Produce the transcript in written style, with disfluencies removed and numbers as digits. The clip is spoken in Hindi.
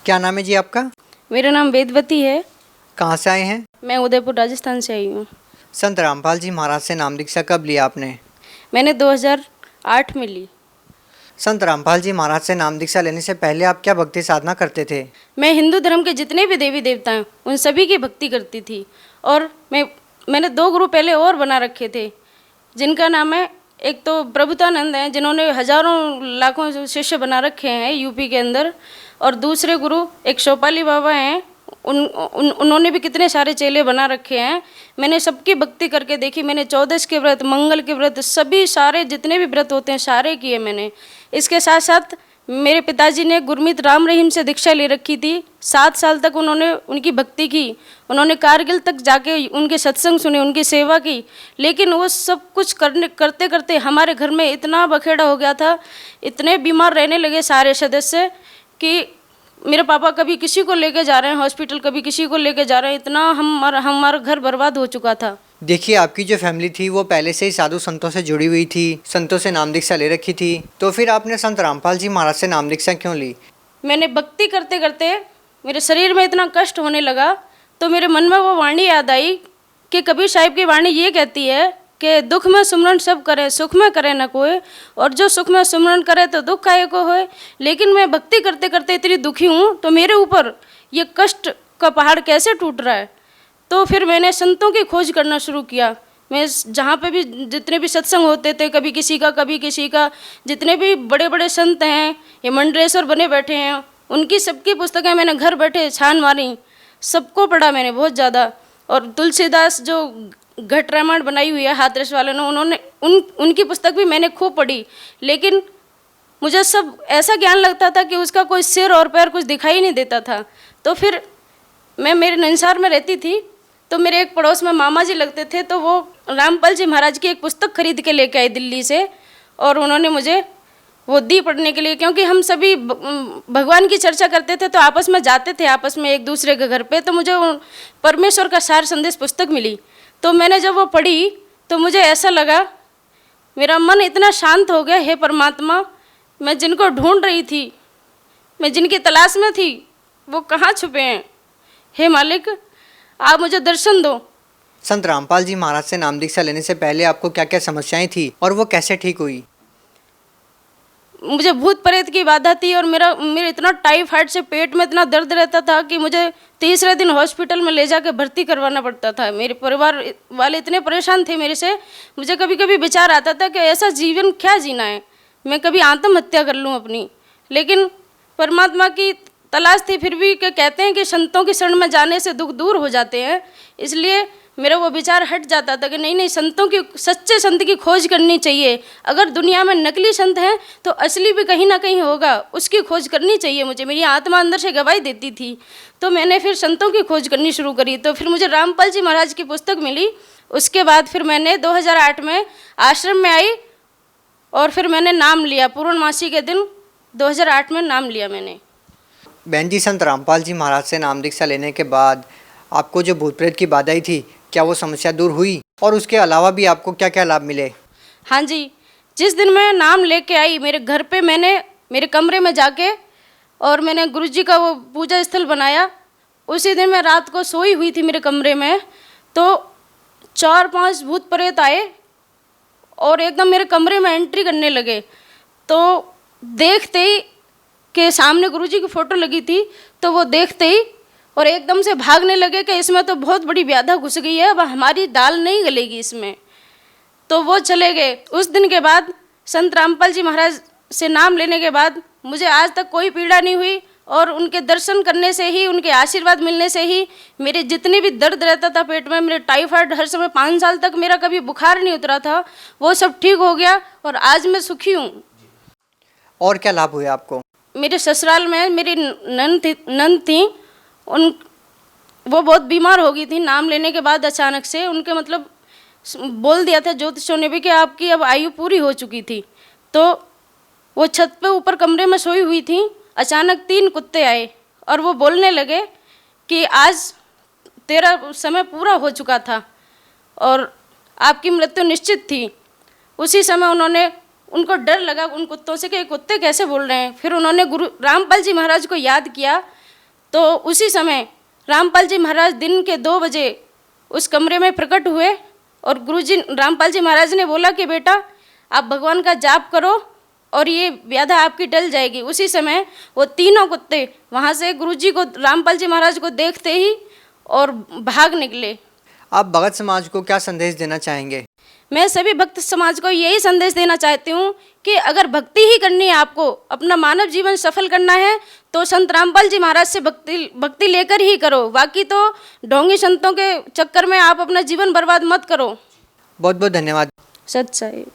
क्या नाम है जी आपका? मेरा नाम वेदवती है। कहाँ से आए हैं? मैं उदयपुर राजस्थान से आई हूँ। संत रामपाल जी महाराज से नाम दीक्षा कब लिया आपने? मैंने 2008 में ली। संत रामपाल जी महाराज से नाम दीक्षा लेने से पहले आप क्या भक्ति साधना करते थे? मैं हिंदू धर्म के जितने भी देवी देवता हैं उन सभी की भक्ति करती थी। और मैंने 2 गुरु पहले और बना रखे थे, जिनका नाम है, एक तो प्रभुतानंद हैं जिन्होंने हजारों लाखों शिष्य बना रखे हैं यूपी के अंदर, और दूसरे गुरु एक शोपाली बाबा हैं, उन्होंने भी कितने सारे चेले बना रखे हैं। मैंने सबकी भक्ति करके देखी। मैंने 14 के व्रत, मंगल के व्रत, सभी सारे जितने भी व्रत होते हैं सारे किए मैंने। इसके साथ साथ मेरे पिताजी ने गुरमीत राम रहीम से दीक्षा ले रखी थी। 7 साल तक उन्होंने उनकी भक्ति की। उन्होंने कारगिल तक जाके उनके सत्संग सुने, उनकी सेवा की। लेकिन वो सब कुछ करते करते हमारे घर में इतना बखेड़ा हो गया था, इतने बीमार रहने लगे सारे सदस्य कि मेरे पापा कभी किसी को लेके जा रहे हैं हॉस्पिटल, कभी किसी को लेके जा रहे हैं। इतना हमारा घर बर्बाद हो चुका था। देखिए, आपकी जो फैमिली थी वो पहले से ही साधु संतों से जुड़ी हुई थी, संतों से नाम दीक्षा ले रखी थी, तो फिर आपने संत रामपाल जी महाराज से नाम दीक्षा क्यों ली? मैंने भक्ति करते करते मेरे शरीर में इतना कष्ट होने लगा, तो मेरे मन में वो वाणी याद आई कि कबीर साहिब की वाणी ये कहती है कि दुख में सुमरन सब करे, सुख में करे न कोई, और जो सुख में सुमरन करे तो दुख काहे को होए। लेकिन मैं भक्ति करते करते इतनी दुखी हूँ, तो मेरे ऊपर ये कष्ट का पहाड़ कैसे टूट रहा है। तो फिर मैंने संतों की खोज करना शुरू किया। मैं जहाँ पे भी जितने भी सत्संग होते थे, कभी किसी का कभी किसी का, जितने भी बड़े बड़े संत हैं, ये मंडलेश्वर बने बैठे हैं, उनकी सबकी पुस्तकें मैंने घर बैठे छान मारी, सबको पढ़ा मैंने बहुत ज़्यादा। और तुलसीदास जो घट रामायण बनाई हुई है हाथरस वालों ने, उन्होंने उनकी पुस्तक भी मैंने खूब पढ़ी। लेकिन मुझे सब ऐसा ज्ञान लगता था कि उसका कोई सिर और पैर कुछ दिखाई नहीं देता था। तो फिर मैं मेरे नंसार में रहती थी, तो मेरे एक पड़ोस में मामा जी लगते थे, तो वो रामपाल जी महाराज की एक पुस्तक खरीद के लेके आए दिल्ली से, और उन्होंने मुझे वो दी पढ़ने के लिए। क्योंकि हम सभी भगवान की चर्चा करते थे, तो आपस में जाते थे आपस में एक दूसरे के घर पे, तो मुझे परमेश्वर का सार संदेश पुस्तक मिली। तो मैंने जब वो पढ़ी तो मुझे ऐसा लगा, मेरा मन इतना शांत हो गया, हे परमात्मा, मैं जिनको ढूंढ रही थी, मैं जिनकी तलाश में थी, वो कहाँ छुपे हैं। हे मालिक, आप मुझे दर्शन दो। संत रामपाल जी महाराज से नाम दीक्षा लेने से पहले आपको क्या क्या समस्याएं थी और वो कैसे ठीक हुई? मुझे भूत प्रेत की बाधा थी, और मेरे इतना टाइफाइड से पेट में इतना दर्द रहता था कि मुझे तीसरे दिन हॉस्पिटल में ले जाकर भर्ती करवाना पड़ता था। मेरे परिवार वाले इतने परेशान थे मेरे से, मुझे कभी कभी विचार आता था कि ऐसा जीवन क्या जीना है, मैं कभी आत्महत्या कर लूँ अपनी। लेकिन परमात्मा की तलाश थी फिर भी, कि कहते हैं कि संतों की शरण में जाने से दुख दूर हो जाते हैं। इसलिए मेरा वो विचार हट जाता था कि नहीं नहीं, संतों की, सच्चे संत की खोज करनी चाहिए। अगर दुनिया में नकली संत हैं तो असली भी कहीं ना कहीं होगा, उसकी खोज करनी चाहिए मुझे। मेरी आत्मा अंदर से गवाही देती थी। तो मैंने फिर संतों की खोज करनी शुरू करी। तो फिर मुझे रामपाल जी महाराज की पुस्तक मिली। उसके बाद फिर मैंने 2008 में आश्रम में आई, और फिर मैंने नाम लिया। पूर्णमासी के दिन 2008 में नाम लिया मैंने। बहन जी, संत रामपाल जी महाराज से नाम दीक्षा लेने के बाद आपको जो भूत प्रेत की बाधाएं थी, क्या वो समस्या दूर हुई? और उसके अलावा भी आपको क्या क्या लाभ मिले? हाँ जी, जिस दिन मैं नाम लेके आई, मेरे घर पे मैंने मेरे कमरे में जाके और मैंने गुरुजी का वो पूजा स्थल बनाया। उसी दिन मैं रात को सोई हुई थी मेरे कमरे में, तो 4-5 भूत प्रेत आए और एकदम मेरे कमरे में एंट्री करने लगे। तो देखते ही कि सामने गुरुजी की फ़ोटो लगी थी, तो वो देखते ही और एकदम से भागने लगे कि इसमें तो बहुत बड़ी व्याधा घुस गई है, अब हमारी दाल नहीं गलेगी इसमें। तो वो चले गए। उस दिन के बाद संत रामपाल जी महाराज से नाम लेने के बाद मुझे आज तक कोई पीड़ा नहीं हुई, और उनके दर्शन करने से ही, उनके आशीर्वाद मिलने से ही मेरे जितने भी दर्द रहता था पेट में, मेरे टाइफाइड हर समय 5 साल तक मेरा कभी बुखार नहीं उतरा था, वो सब ठीक हो गया और आज मैं सुखी हूँ। और क्या लाभ हुए आपको? मेरे ससुराल में मेरी नंद थी, वो बहुत बीमार हो गई थी। नाम लेने के बाद अचानक से उनके मतलब बोल दिया था ज्योतिषों ने भी कि आपकी अब आयु पूरी हो चुकी थी। तो वो छत पे ऊपर कमरे में सोई हुई थी, अचानक 3 कुत्ते आए और वो बोलने लगे कि आज तेरा समय पूरा हो चुका था और आपकी मृत्यु निश्चित थी। उसी समय उनको डर लगा उन कुत्तों से कि ये कुत्ते कैसे बोल रहे हैं। फिर उन्होंने गुरु रामपाल जी महाराज को याद किया तो उसी समय रामपाल जी महाराज दिन के 2 बजे उस कमरे में प्रकट हुए और गुरुजी रामपाल जी महाराज ने बोला कि बेटा आप भगवान का जाप करो और ये व्याधा आपकी टल जाएगी। उसी समय वो तीनों कुत्ते वहाँ से गुरुजी को, रामपाल जी महाराज को देखते ही और भाग निकले। आप भगत समाज को क्या संदेश देना चाहेंगे? मैं सभी भक्त समाज को यही संदेश देना चाहती हूँ कि अगर भक्ति ही करनी है, आपको अपना मानव जीवन सफल करना है, तो संत रामपाल जी महाराज से भक्ति लेकर ही करो। बाकी तो ढोंगी संतों के चक्कर में आप अपना जीवन बर्बाद मत करो। बहुत बहुत धन्यवाद। सत साहिब।